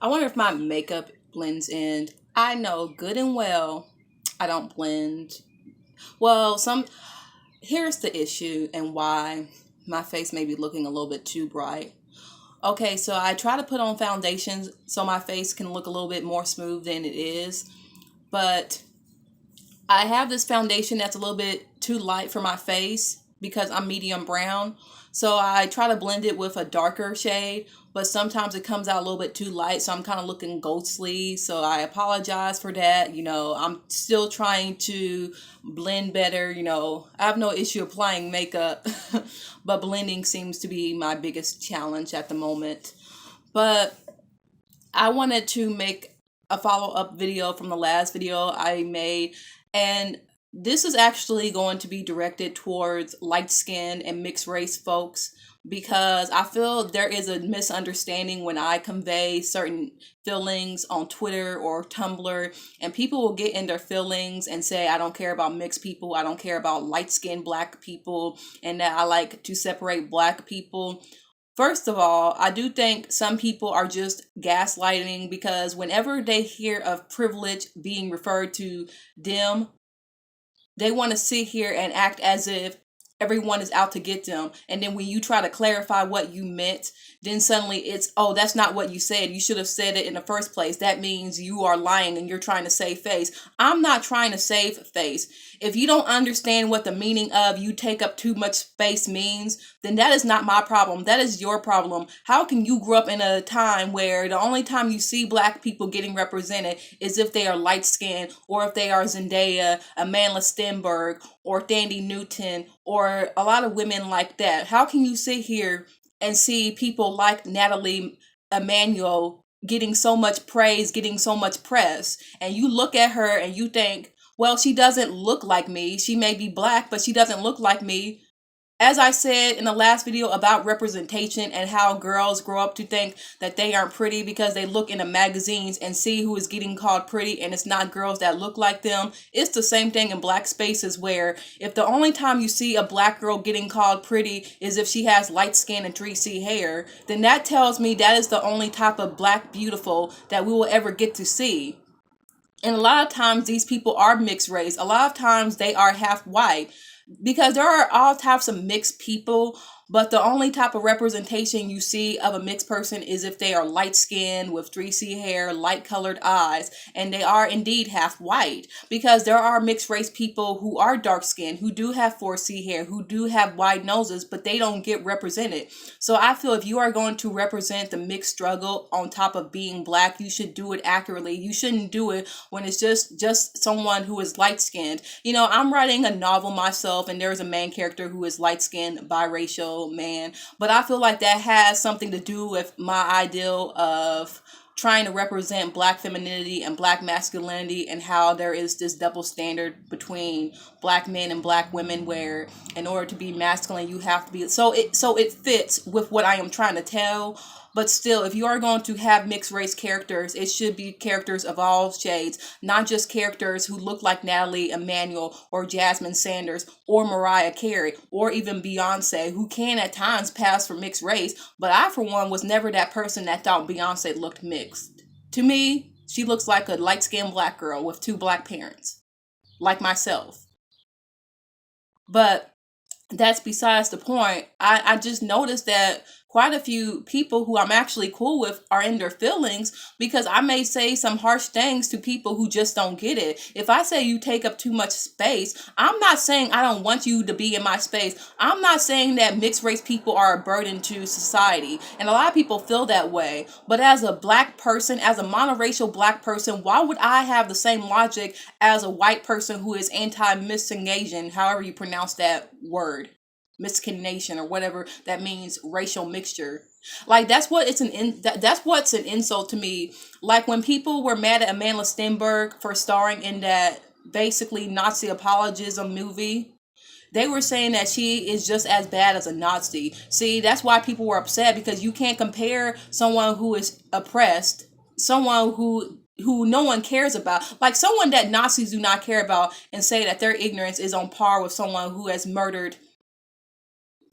I wonder if my makeup blends in. I know good and well I don't blend. Well, here's the issue and why my face may be looking a little bit too bright. Okay, so I try to put on foundations so my face can look a little bit more smooth than it is, but I have this foundation that's a little bit too light for my face because I'm medium brown. So I try to blend it with a darker shade, but sometimes it comes out a little bit too light. So I'm kind of looking ghostly. So I apologize for that. I'm still trying to blend better. I have no issue applying makeup, but blending seems to be my biggest challenge at the moment. But I wanted to make a follow up video from the last video I made, and this is actually going to be directed towards light skinned and mixed race folks because I feel there is a misunderstanding when I convey certain feelings on Twitter or Tumblr, and people will get in their feelings and say, I don't care about mixed people, I don't care about light skinned black people, and that I like to separate black people. First of all, I do think some people are just gaslighting because whenever they hear of privilege being referred to them, they want to sit here and act as if everyone is out to get them. And then when you try to clarify what you meant, then suddenly it's, oh, that's not what you said. You should have said it in the first place. That means you are lying and you're trying to save face. I'm not trying to save face. If you don't understand what the meaning of you take up too much space means, then that is not my problem. That is your problem. How can you grow up in a time where the only time you see black people getting represented is if they are light skinned, or if they are Zendaya, Amanda Stenberg, or Thandie Newton, or a lot of women like that? How can you sit here and see people like Natalie Emmanuel getting so much praise, getting so much press, and you look at her and you think, well, she doesn't look like me. She may be black, but she doesn't look like me. As I said in the last video about representation and how girls grow up to think that they aren't pretty because they look in the magazines and see who is getting called pretty, and it's not girls that look like them. It's the same thing in black spaces, where if the only time you see a black girl getting called pretty is if she has light skin and 3C hair, then that tells me that is the only type of black beautiful that we will ever get to see. And a lot of times these people are mixed race. A lot of times they are half white, because there are all types of mixed people, but the only type of representation you see of a mixed person is if they are light skinned with 3C hair, light colored eyes, and they are indeed half white. Because there are mixed race people who are dark skinned, who do have 4C hair, who do have wide noses, but they don't get represented. So I feel if you are going to represent the mixed struggle on top of being black, you should do it accurately. You shouldn't do it when it's just someone who is light skinned. I'm writing a novel myself, and there's a main character who is light skinned, biracial man, but I feel like that has something to do with my ideal of trying to represent black femininity and black masculinity, and how there is this double standard between black men and black women, where in order to be masculine you have to be, so it fits with what I am trying to tell. But still, if you are going to have mixed race characters, it should be characters of all shades, not just characters who look like Natalie Emmanuel or Jasmine Sanders or Mariah Carey or even Beyonce, who can at times pass for mixed race. But I, for one, was never that person that thought Beyonce looked mixed. To me, she looks like a light-skinned black girl with two black parents, like myself. But that's besides the point. I just noticed that quite a few people who I'm actually cool with are in their feelings because I may say some harsh things to people who just don't get it. If I say you take up too much space, I'm not saying I don't want you to be in my space. I'm not saying that mixed race people are a burden to society. And a lot of people feel that way. But as a black person, as a monoracial black person, why would I have the same logic as a white person who is anti-miscegenation, however you pronounce that word? Miscegenation, or whatever that means, racial mixture. Like that's what's an insult to me. Like when people were mad at Amanda Stenberg for starring in that basically Nazi apologism movie, they were saying that she is just as bad as a Nazi. See, that's why people were upset, because you can't compare someone who is oppressed, someone who no one cares about, like someone that Nazis do not care about, and say that their ignorance is on par with someone who has murdered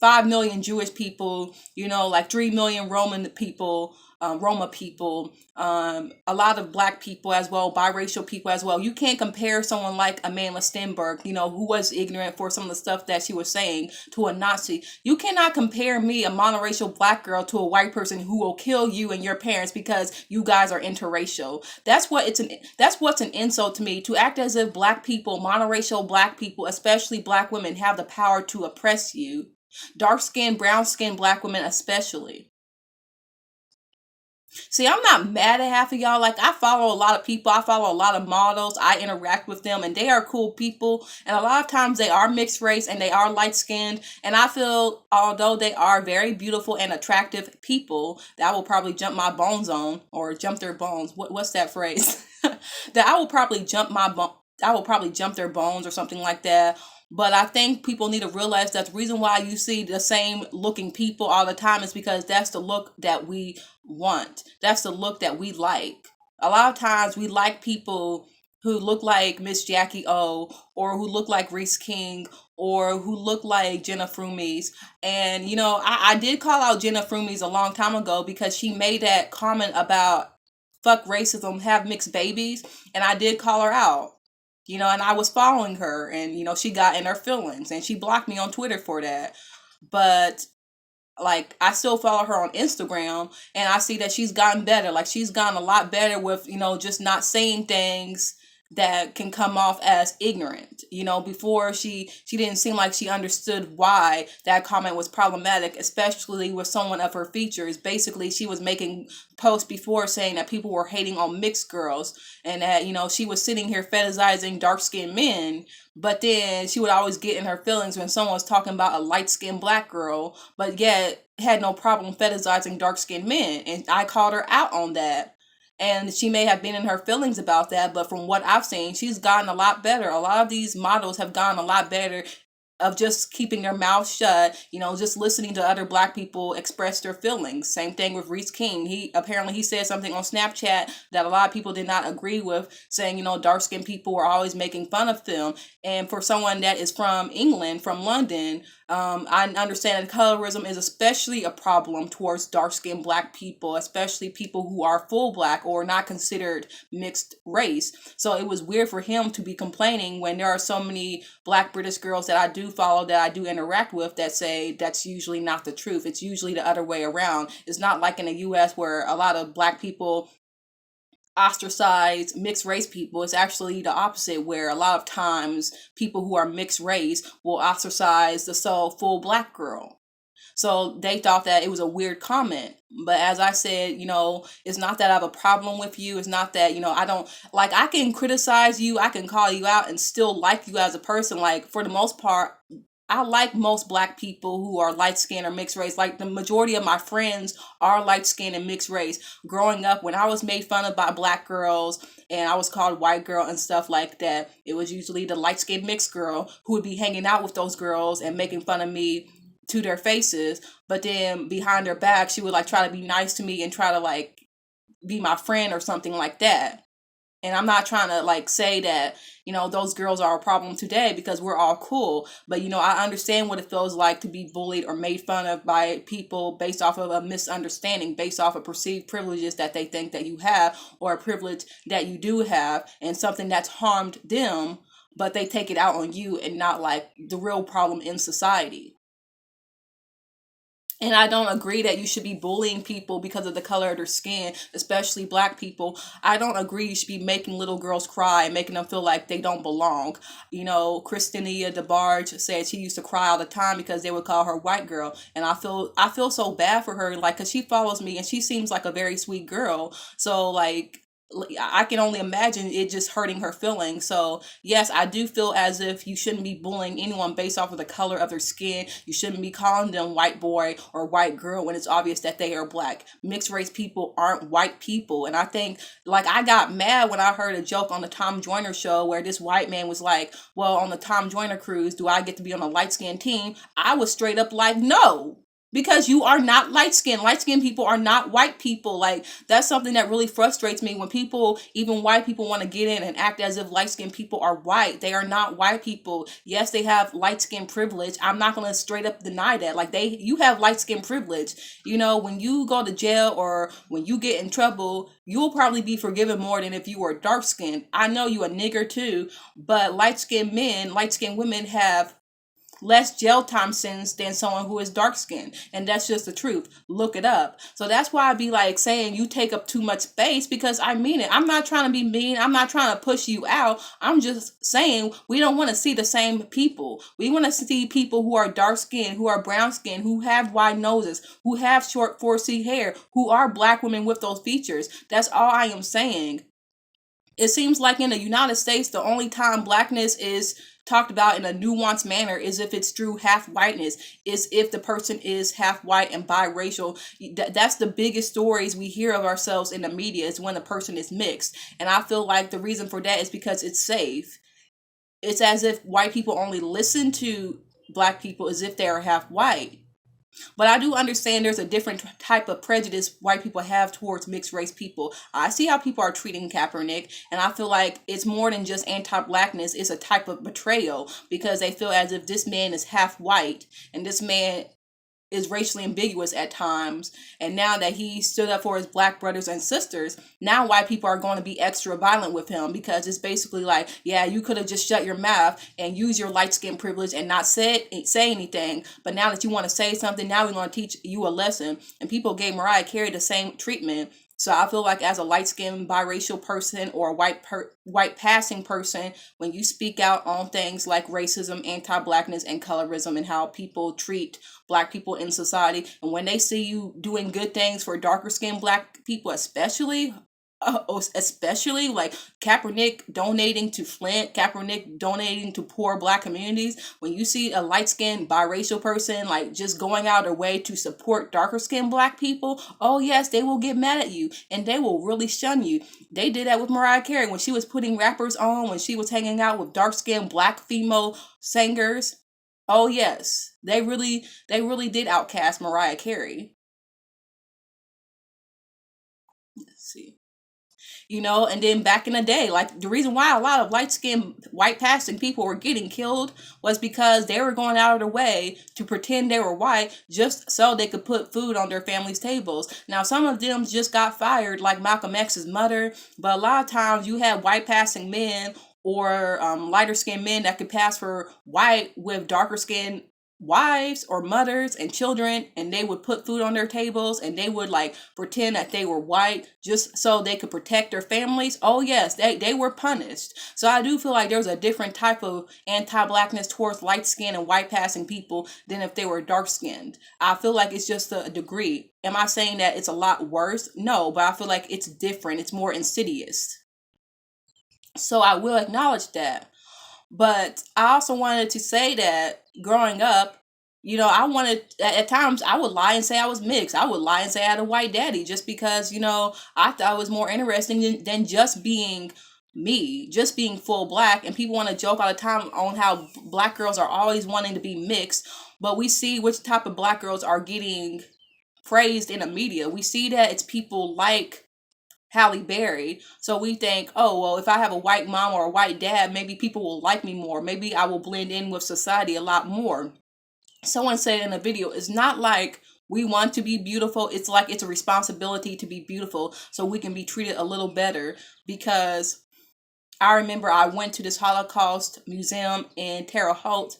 5 million Jewish people, like 3 million Roman people, Roma people, a lot of black people as well, biracial people as well. You can't compare someone like Amanda Stenberg, who was ignorant for some of the stuff that she was saying, to a Nazi. You cannot compare me, a monoracial black girl, to a white person who will kill you and your parents because you guys are interracial. That's what's an insult to me, to act as if black people, monoracial black people, especially black women, have the power to oppress you. Dark skinned, brown skinned black women especially. See, I'm not mad at half of y'all. Like, I follow a lot of people. I follow a lot of models. I interact with them, and they are cool people. And a lot of times they are mixed race and they are light skinned. And I feel, although they are very beautiful and attractive people, that I will probably jump my bones on, or jump their bones. What's that phrase? That I will probably I will probably jump their bones or something like that. But I think people need to realize that the reason why you see the same looking people all the time is because that's the look that we want. That's the look that we like. A lot of times we like people who look like Miss Jackie O, or who look like Reese King, or who look like Jenna Frumies. And, I did call out Jenna Frumies a long time ago because she made that comment about fuck racism, have mixed babies. And I did call her out. And I was following her, and, she got in her feelings, and she blocked me on Twitter for that. But, like, I still follow her on Instagram, and I see that she's gotten better. Like, she's gotten a lot better with, just not saying things that can come off as ignorant. Before she didn't seem like she understood why that comment was problematic, especially with someone of her features. Basically, she was making posts before saying that people were hating on mixed girls, and that, she was sitting here fetishizing dark-skinned men, but then she would always get in her feelings when someone was talking about a light-skinned black girl, but yet had no problem fetishizing dark-skinned men. And I called her out on that. And she may have been in her feelings about that, but from what I've seen, she's gotten a lot better. A lot of these models have gotten a lot better of just keeping their mouth shut, just listening to other black people express their feelings. Same thing with Reese King. He said something on Snapchat that a lot of people did not agree with, saying, dark-skinned people were always making fun of them. And for someone that is from England, from London, I understand that colorism is especially a problem towards dark-skinned black people, especially people who are full black or not considered mixed race. So it was weird for him to be complaining when there are so many black British girls that I do follow, that I do interact with, that say that's usually not the truth. It's usually the other way around. It's not like in the US where a lot of black people ostracize mixed race people. It's actually the opposite, where a lot of times people who are mixed race will ostracize the full black girl. So they thought that it was a weird comment. But as I said, it's not that I have a problem with you. It's not that, I don't, like, I can criticize you, I can call you out and still like you as a person. Like, for the most part, I like most black people who are light skinned or mixed race. Like, the majority of my friends are light skinned and mixed race. Growing up, when I was made fun of by black girls and I was called white girl and stuff like that, it was usually the light skinned mixed girl who would be hanging out with those girls and making fun of me to their faces. But then behind their back, she would, like, try to be nice to me and try to, like, be my friend or something like that. And I'm not trying to, like, say that, those girls are a problem today, because we're all cool. But, I understand what it feels like to be bullied or made fun of by people based off of a misunderstanding, based off of perceived privileges that they think that you have, or a privilege that you do have, and something that's harmed them, but they take it out on you and not, like, the real problem in society. And I don't agree that you should be bullying people because of the color of their skin, especially black people. I don't agree you should be making little girls cry and making them feel like they don't belong. Christina DeBarge said she used to cry all the time because they would call her white girl. And I feel so bad for her, like, because she follows me and she seems like a very sweet girl. So, like, I can only imagine it just hurting her feelings. So yes, I do feel as if you shouldn't be bullying anyone based off of the color of their skin. You shouldn't be calling them white boy or white girl when it's obvious that they are black. Mixed race people aren't white people. And I think, like, I got mad when I heard a joke on the Tom Joyner show where this white man was like, well, on the Tom Joyner cruise, do I get to be on a light skinned team? I was straight up like, no. because you are not light skinned. Light skinned people are not white people. Like, that's something that really frustrates me when people, even white people, want to get in and act as if light skinned people are white. They are not white people. Yes, they have light skin privilege. I'm not going to straight up deny that. Like, you have light skin privilege. You know, when you go to jail or when you get in trouble, you'll probably be forgiven more than if you were dark skinned. I know you a nigger too, but light skinned men, light skinned women have less jail time sentence than someone who is dark skinned. And that's just the truth. Look it up. So that's why I be like saying you take up too much space, because I mean it. I'm not trying to be mean. I'm not trying to push you out. I'm just saying we don't want to see the same people. We want to see people who are dark skinned, who are brown skinned, who have wide noses, who have short 4C hair, who are black women with those features. That's all I am saying. It seems like in the United States, the only time blackness is talked about in a nuanced manner is if it's through half whiteness, is if the person is half white and biracial. That's the biggest stories we hear of ourselves in the media, is when a person is mixed. And I feel like the reason for that is because it's safe. It's as if white people only listen to black people as if they are half white. But I do understand there's a different type of prejudice white people have towards mixed race people. I see how people are treating Kaepernick, and I feel like it's more than just anti-blackness. It's a type of betrayal, because they feel as if this man is half white and this man is racially ambiguous at times. And now that he stood up for his black brothers and sisters, now white people are going to be extra violent with him, because it's basically like, yeah, you could have just shut your mouth and used your light skin privilege and not say anything. But now that you want to say something, now we're going to teach you a lesson. And people gave Mariah Carey the same treatment. So I feel like as a light-skinned biracial person or a white passing person, when you speak out on things like racism, anti-blackness, and colorism, and how people treat black people in society, and when they see you doing good things for darker skinned black people, especially like Kaepernick donating to Flint, Kaepernick donating to poor black communities. When you see a light-skinned biracial person like just going out of their way to support darker skinned black people, oh yes, they will get mad at you and they will really shun you. They did that with Mariah Carey when she was putting rappers on, when she was hanging out with dark-skinned black female singers. Oh yes, they really did outcast Mariah Carey. Let's see. And then back in the day, like the reason why a lot of light-skinned white passing people were getting killed was because they were going out of their way to pretend they were white just so they could put food on their families' tables. Now some of them just got fired, like Malcolm X's mother, but a lot of times you had white passing men or lighter skinned men that could pass for white with darker skin wives or mothers and children, and they would put food on their tables and they would like pretend that they were white just so they could protect their families. Oh yes, they were punished. So I do feel like there's a different type of anti-blackness towards light skinned and white passing people than if they were dark skinned. I feel like it's just a degree. Am I saying that it's a lot worse? No, but I feel like it's different. It's more insidious. So I will acknowledge that. But I also wanted to say that growing up, I wanted, at times, I would lie and say I was mixed. I would lie and say I had a white daddy just because, I thought it was more interesting than just being me, just being full black. And people want to joke all the time on how black girls are always wanting to be mixed. But we see which type of black girls are getting praised in the media. We see that it's people like Halle Berry. So we think, oh, well, if I have a white mom or a white dad, maybe people will like me more. Maybe I will blend in with society a lot more. Someone said in a video, it's not like we want to be beautiful. It's like it's a responsibility to be beautiful so we can be treated a little better. Because I remember I went to this Holocaust museum in Terre Haute,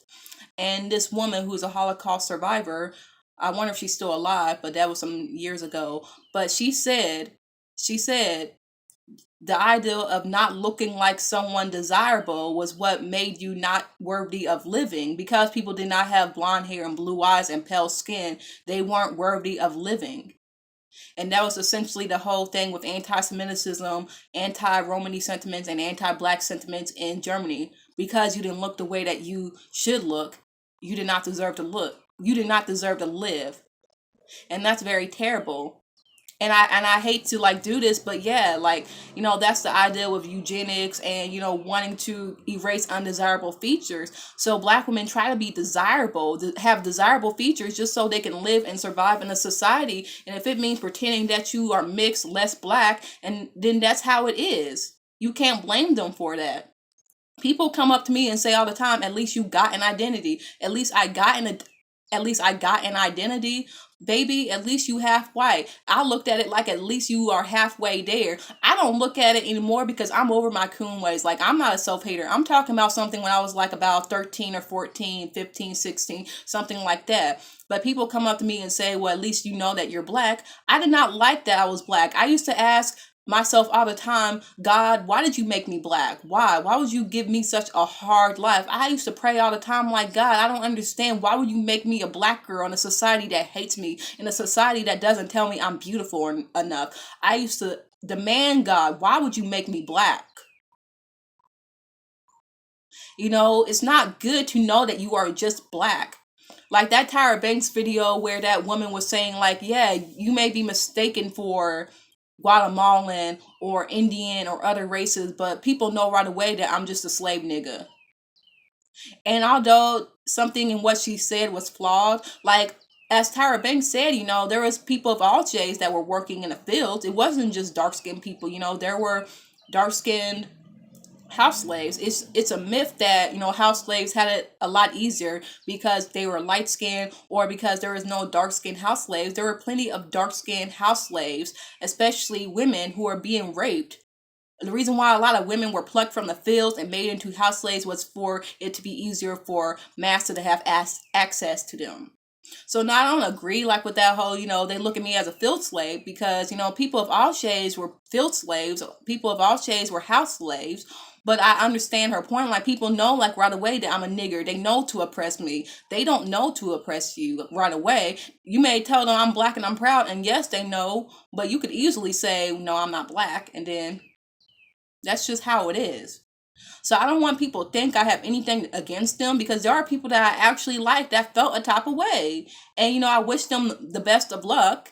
and this woman who's a Holocaust survivor, I wonder if she's still alive, but that was some years ago. But she said the idea of not looking like someone desirable was what made you not worthy of living. Because people did not have blonde hair and blue eyes and pale skin, they weren't worthy of living. And that was essentially the whole thing with anti-Semitism, anti-Romani sentiments, and anti-black sentiments in Germany. Because you didn't look the way that you should look, you did not deserve to look. You did not deserve to live. And that's very terrible. And I hate to like do this, but yeah, like, that's the idea with eugenics and wanting to erase undesirable features. So black women try to be desirable, to have desirable features just so they can live and survive in a society. And if it means pretending that you are mixed, less black, and then that's how it is. You can't blame them for that. People come up to me and say all the time, at least you got an identity. At least I got an identity. Baby, at least you half white. I looked at it like at least you are halfway there. I don't look at it anymore because I'm over my coon ways. Like, I'm not a self-hater. I'm talking about something when I was like about 13 or 14, 15, 16, something like that. But people come up to me and say, well, at least you know that you're black. I did not like that I was black. I used to ask myself all the time, God, why did you make me black? Why would you give me such a hard life? I used to pray all the time, like, God, I don't understand, why would you make me a black girl in a society that hates me, in a society that doesn't tell me I'm beautiful enough? I used to demand, God, why would you make me black? It's not good to know that you are just black. Like that Tyra Banks video where that woman was saying, like, yeah, you may be mistaken for Guatemalan or Indian or other races, but people know right away that I'm just a slave nigga. And although something in what she said was flawed, like as Tyra Banks said, there was people of all shades that were working in the fields. It wasn't just dark skinned people, there were dark skinned house slaves. It's a myth that house slaves had it a lot easier because they were light skinned or because there was no dark skinned house slaves. There were plenty of dark skinned house slaves, especially women who are being raped. The reason why a lot of women were plucked from the fields and made into house slaves was for it to be easier for master to have access to them. So now I don't agree like with that whole, they look at me as a field slave because, people of all shades were field slaves. People of all shades were house slaves. But I understand her point. Like, people know like right away that I'm a nigger. They know to oppress me. They don't know to oppress you right away. You may tell them I'm black and I'm proud. And yes, they know. But you could easily say, no, I'm not black. And then that's just how it is. So I don't want people to think I have anything against them because there are people that I actually like that felt a type of way. And, I wish them the best of luck.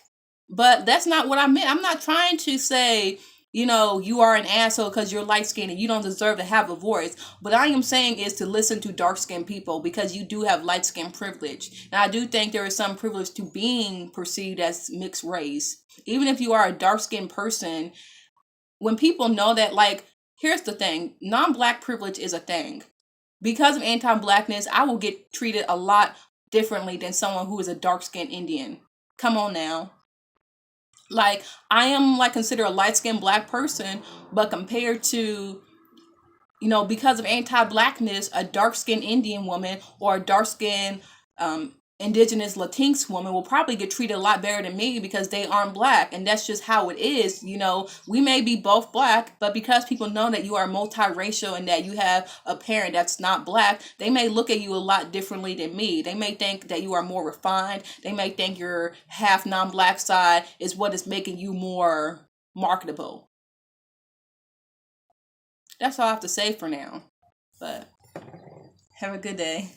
But that's not what I meant. I'm not trying to say, you are an asshole because you're light skinned and you don't deserve to have a voice. What I am saying is to listen to dark skinned people because you do have light skin privilege. And I do think there is some privilege to being perceived as mixed race. Even if you are a dark skinned person, when people know that, like, here's the thing, non-black privilege is a thing. Because of anti-blackness, I will get treated a lot differently than someone who is a dark-skinned Indian. Come on now. Like, I am like considered a light-skinned black person, but compared to, because of anti-blackness, a dark-skinned Indian woman or a dark-skinned indigenous Latinx woman will probably get treated a lot better than me because they aren't black. And that's just how it is. We may be both black, but because people know that you are multiracial and that you have a parent that's not black, they may look at you a lot differently than me. They may think that you are more refined. They may think your half non-black side is what is making you more marketable. That's all I have to say for now. But have a good day.